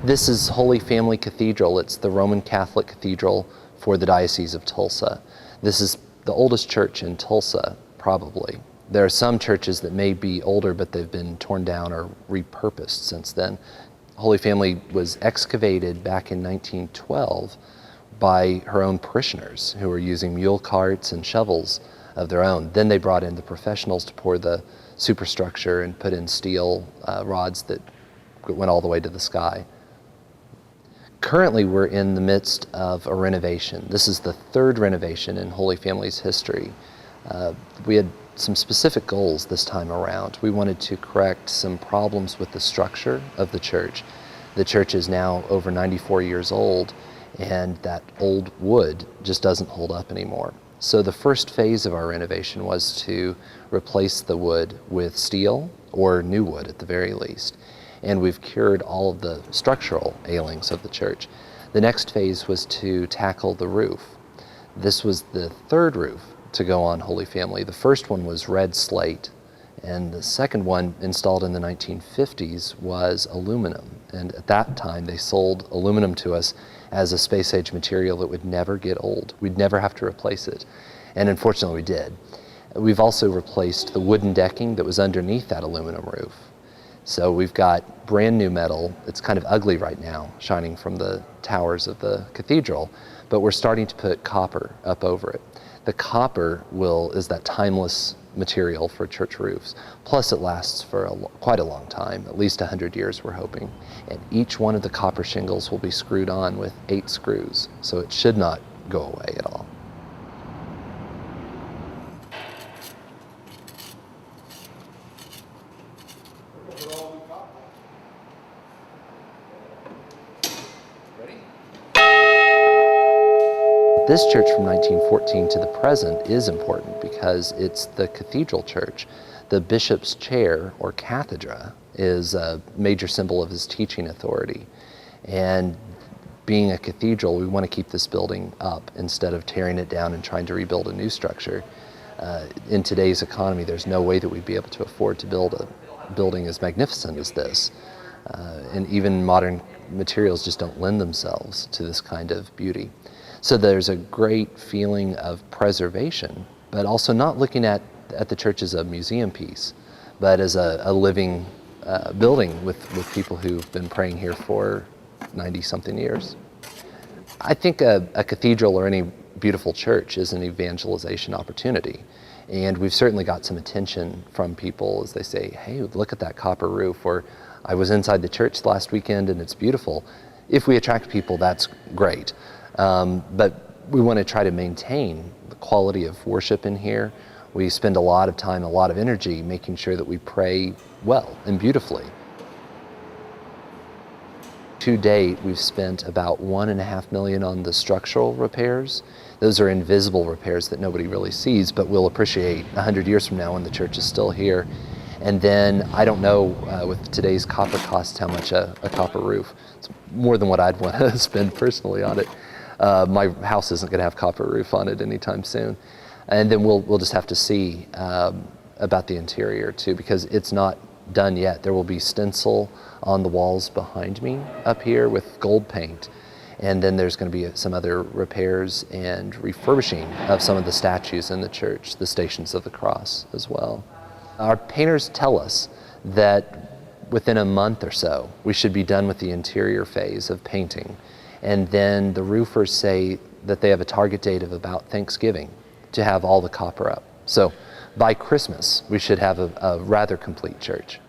This is Holy Family Cathedral. It's the Roman Catholic cathedral for the Diocese of Tulsa. This is the oldest church in Tulsa, probably. There are some churches that may be older, but they've been torn down or repurposed since then. Holy Family was excavated back in 1912 by her own parishioners who were using mule carts and shovels of their own. Then they brought in the professionals to pour the superstructure and put in steel rods that went all the way to the sky. Currently, we're in the midst of a renovation. This is the third renovation in Holy Family's history. We had some specific goals this time around. We wanted to correct some problems with the structure of the church. The church is now over 94 years old, and that old wood just doesn't hold up anymore. So the first phase of our renovation was to replace the wood with steel, or new wood at the very least. And we've cured all of the structural ailings of the church. The next phase was to tackle the roof. This was the third roof to go on Holy Family. The first one was red slate, and the second one, installed in the 1950s, was aluminum. And at that time, they sold aluminum to us as a space-age material that would never get old. We'd never have to replace it. And unfortunately, we did. We've also replaced the wooden decking that was underneath that aluminum roof. So we've got brand new metal. It's kind of ugly right now, shining from the towers of the cathedral, but we're starting to put copper up over it. The copper is that timeless material for church roofs. Plus it lasts for quite a long time, at least 100 years we're hoping. And each one of the copper shingles will be screwed on with 8 screws, so it should not go away at all. This church from 1914 to the present is important because it's the cathedral church. The bishop's chair, or cathedra, is a major symbol of his teaching authority. And being a cathedral, we want to keep this building up instead of tearing it down and trying to rebuild a new structure. In today's economy, there's no way that we'd be able to afford to build a building as magnificent as this. And even modern materials just don't lend themselves to this kind of beauty. So there's a great feeling of preservation, but also not looking at the church as a museum piece, but as a living building with people who've been praying here for 90-something years. I think a cathedral or any beautiful church is an evangelization opportunity. And we've certainly got some attention from people as they say, hey, look at that copper roof, or I was inside the church last weekend and it's beautiful. If we attract people, that's great. But we want to try to maintain the quality of worship in here. We spend a lot of time, a lot of energy making sure that we pray well and beautifully. To date, we've spent about $1.5 million on the structural repairs. Those are invisible repairs that nobody really sees, but we'll appreciate 100 years from now when the church is still here. And then, I don't know with today's copper costs how much a copper roof. It's more than what I'd want to spend personally on it. My house isn't going to have copper roof on it anytime soon. And then we'll just have to see about the interior too, because it's not done yet. There will be stencil on the walls behind me up here with gold paint. And then there's going to be some other repairs and refurbishing of some of the statues in the church, the Stations of the Cross as well. Our painters tell us that within a month or so, we should be done with the interior phase of painting. And then the roofers say that they have a target date of about Thanksgiving to have all the copper up. So by Christmas, we should have a rather complete church.